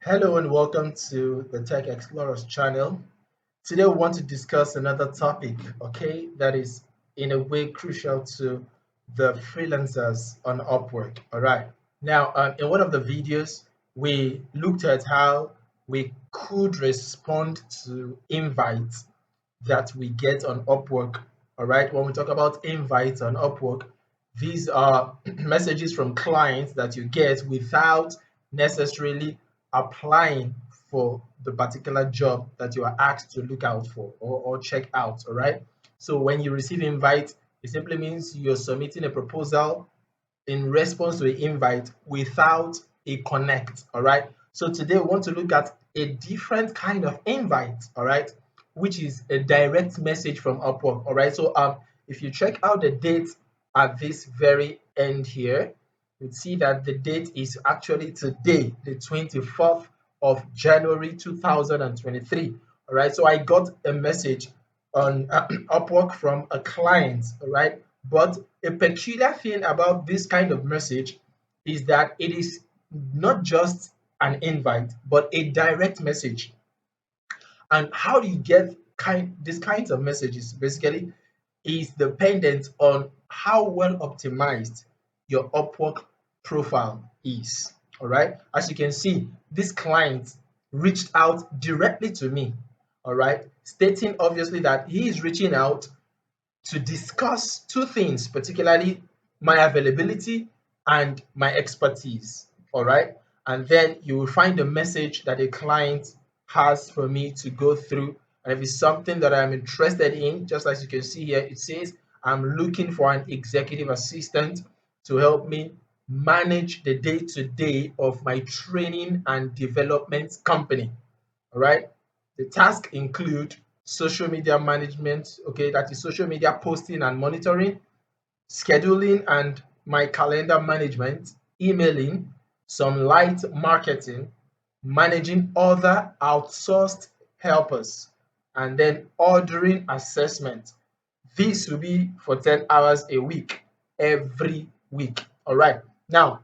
Hello and welcome to the Tech Explorers channel. Today we want to discuss another topic, okay, that is in a way crucial to the freelancers on Upwork. All right. Now, in one of the videos, we looked at how we could respond to invites that we get on Upwork. All right. When we talk about invites on Upwork, these are messages from clients that you get without necessarily applying for the particular job that you are asked to look out for or check out. All right. So when you receive invite, it simply means you're submitting a proposal in response to an invite without a connect. All right. So today we want to look at a different kind of invite. All right, which is a direct message from Upwork. All right. So if you check out the date at this very end here, you'd see that the date is actually today, the 24th of January 2023. All right. So I got a message on Upwork from a client. All right. But a peculiar thing about this kind of message is that it is not just an invite, but a direct message. And how do you get these kinds of messages? Basically, is dependent on how well optimized your Upwork profile is. All right. As you can see, this client reached out directly to me. All right. Stating obviously that he is reaching out to discuss two things, particularly my availability and my expertise. All right. And then you will find a message that a client has for me to go through. And if it's something that I'm interested in, just as you can see here, it says, I'm looking for an executive assistant to help me manage the day to day of my training and development company. All right. The task include social media management, okay, that is social media posting and monitoring, scheduling and my calendar management, emailing, some light marketing, managing other outsourced helpers, and then ordering assessment. This will be for 10 hours a week, every week. All right. Now,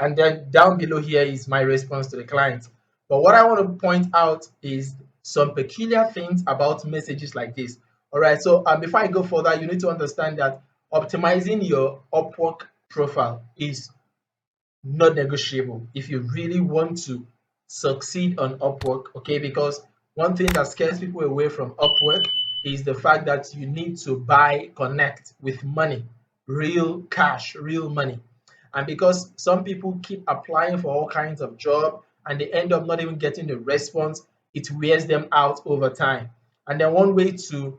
and then down below here is my response to the client. But what I want to point out is some peculiar things about messages like this. All right, so before I go further, you need to understand that optimizing your Upwork profile is not negotiable if you really want to succeed on Upwork, okay? Because one thing that scares people away from Upwork is the fact that you need to buy connect with money, real cash, real money. And because some people keep applying for all kinds of job and they end up not even getting the response, it wears them out over time. And then one way to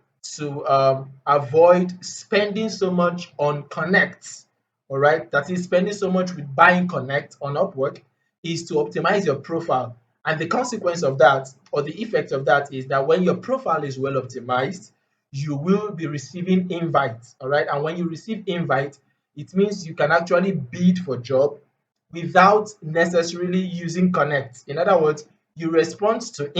avoid spending so much on connects, all right, that is spending so much with buying connect on Upwork, is to optimize your profile. And the consequence of that, or the effect of that, is that when your profile is well optimized, you will be receiving invites. All right. And when you receive invite, it means you can actually bid for job without necessarily using connect. In other words, you respond to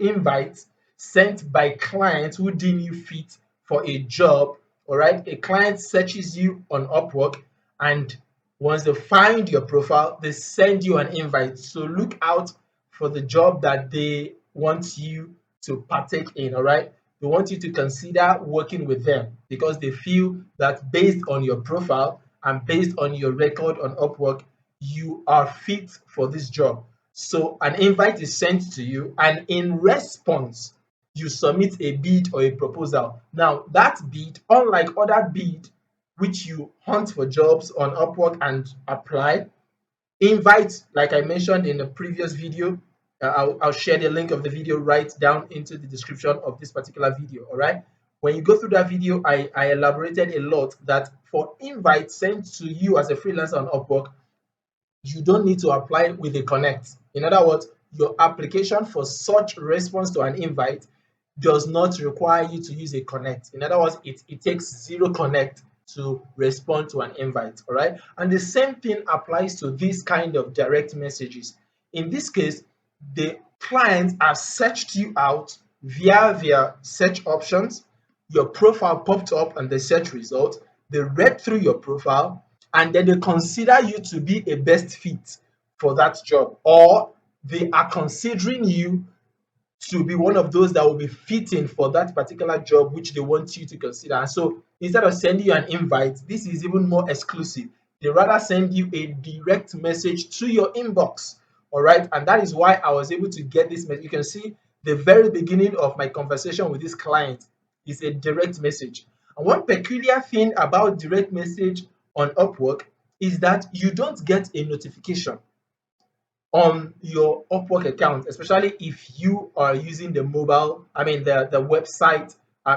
invites sent by clients who deem you fit for a job. All right, a client searches you on Upwork, and once they find your profile, they send you an invite. So look out for the job that they want you to partake in. All right, they want you to consider working with them because they feel that based on your profile and based on your record on Upwork, you are fit for this job. So an invite is sent to you, and in response, you submit a bid or a proposal. Now, that bid, unlike other bid which you hunt for jobs on Upwork and apply, invite, like I mentioned in the previous video, I'll share the link of the video right down into the description of this particular video. All right. When you go through that video, I elaborated a lot that for invites sent to you as a freelancer on Upwork, you don't need to apply with a connect. In other words, your application for such response to an invite does not require you to use a connect. In other words, it takes zero connect to respond to an invite. All right. And the same thing applies to this kind of direct messages. In this case, the client has searched you out via their search options. Your profile popped up on the search result. They read through your profile and then they consider you to be a best fit for that job, or they are considering you to be one of those that will be fitting for that particular job which they want you to consider. And so instead of sending you an invite, this is even more exclusive. They rather send you a direct message to your inbox. All right. And that is why I was able to get this message. You can see the very beginning of my conversation with this client is a direct message. And one peculiar thing about direct message on Upwork is that you don't get a notification on your Upwork account, especially if you are using the mobile, the website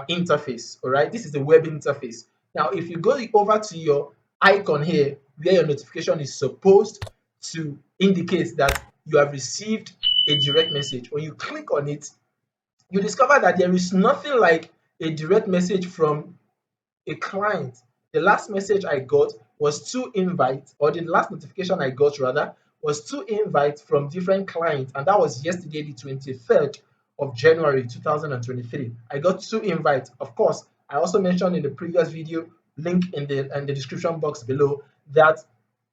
interface. All right, this is the web interface. Now, if you go over to your icon here, where your notification is supposed to indicate that you have received a direct message, when you click on it, you discover that there is nothing like a direct message from a client. The last message I got was two invites, or the last notification I got rather was two invites from different clients, and that was yesterday, the 23rd of January 2023. I got two invites. Of course, I also mentioned in the previous video, link in the description box below, that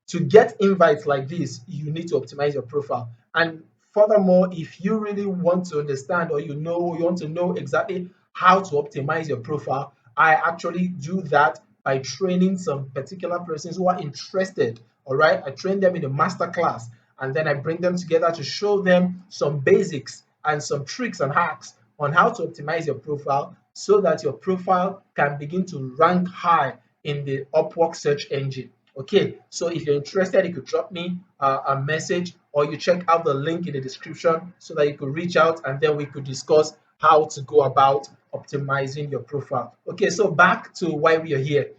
to get invites like this, you need to optimize your profile. And furthermore, if you really want to understand, or you want to know exactly how to optimize your profile, I actually do that by training some particular persons who are interested. All right, I train them in a master class, and then I bring them together to show them some basics and some tricks and hacks on how to optimize your profile so that your profile can begin to rank high in the Upwork search engine. Okay, so if you're interested, you could drop me a message, or you check out the link in the description so that you could reach out, and then we could discuss how to go about optimizing your profile. Okay, so back to why we are here.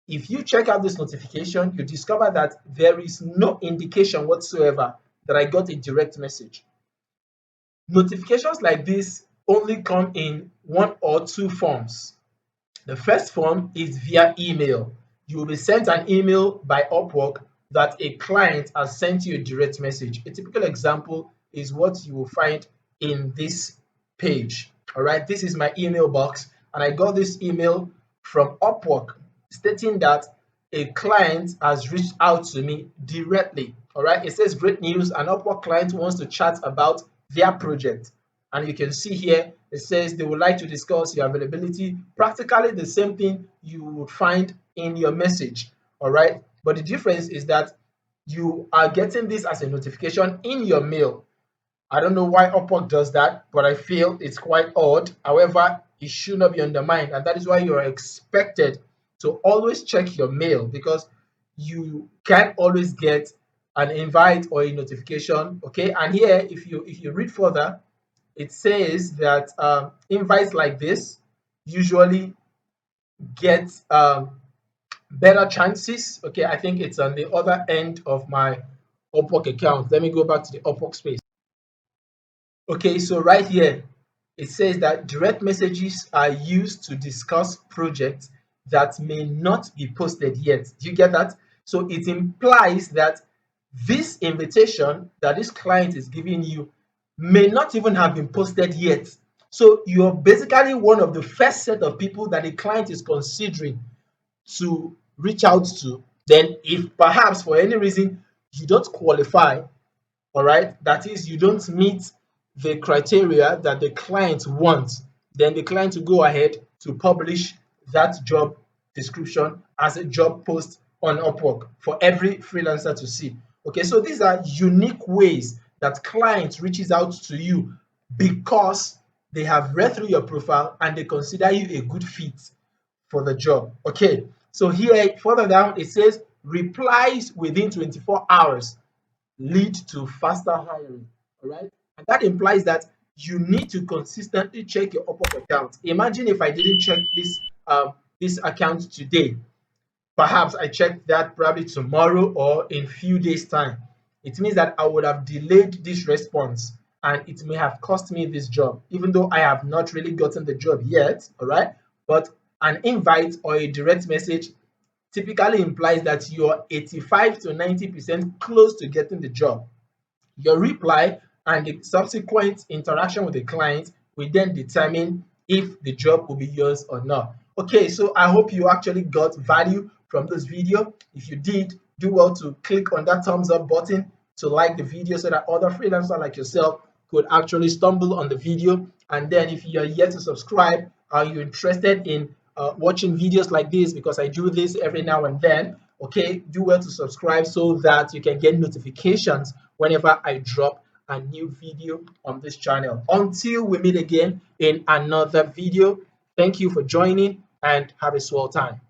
If you check out this notification, you discover that there is no indication whatsoever that I got a direct message. Notifications like this only come in one or two forms. The first form is via email. You will be sent an email by Upwork that a client has sent you a direct message. A typical example is what you will find in this page. All right, this is my email box, and I got this email from Upwork stating that a client has reached out to me directly. All right, it says great news, an Upwork client wants to chat about their project. And you can see here, it says they would like to discuss your availability, practically the same thing you would find in your message. All right, but the difference is that you are getting this as a notification in your mail. I don't know why Upwork does that, but I feel it's quite odd. However, it should not be undermined, and that is why you are expected to always check your mail, because you can't always get an invite or a notification. Okay, and here, if you read further, it says that invites like this usually get better chances. Okay, I think it's on the other end of my Upwork account. Let me go back to the Upwork space. Okay, so right here, it says that direct messages are used to discuss projects that may not be posted yet. Do you get that? So it implies that this invitation that this client is giving you may not even have been posted yet. So you're basically one of the first set of people that the client is considering to reach out to. Then, if perhaps for any reason you don't qualify, all right, that is, you don't meet the criteria that the client wants, then the client will go ahead to publish that job description as a job post on Upwork for every freelancer to see. Okay, so these are unique ways that clients reaches out to you because they have read through your profile and they consider you a good fit for the job. Okay, so here further down it says replies within 24 hours lead to faster hiring. All right, and that implies that you need to consistently check your Upwork account. Imagine if I didn't check this account today. Perhaps I check that probably tomorrow or in few days time. It means that I would have delayed this response, and it may have cost me this job, even though I have not really gotten the job yet. All right, but an invite or a direct message typically implies that you're 85 to 90% close to getting the job. Your reply and the subsequent interaction with the client will then determine if the job will be yours or not. Okay, so I hope you actually got value from this video. If you did, do well to click on that thumbs up button. to like the video so that other freelancers like yourself could actually stumble on the video. And then if you're yet to subscribe, are you interested in watching videos like this, because I do this every now and then, okay, do well to subscribe so that you can get notifications whenever I drop a new video on this channel. Until we meet again in another video, thank you for joining and have a swell time.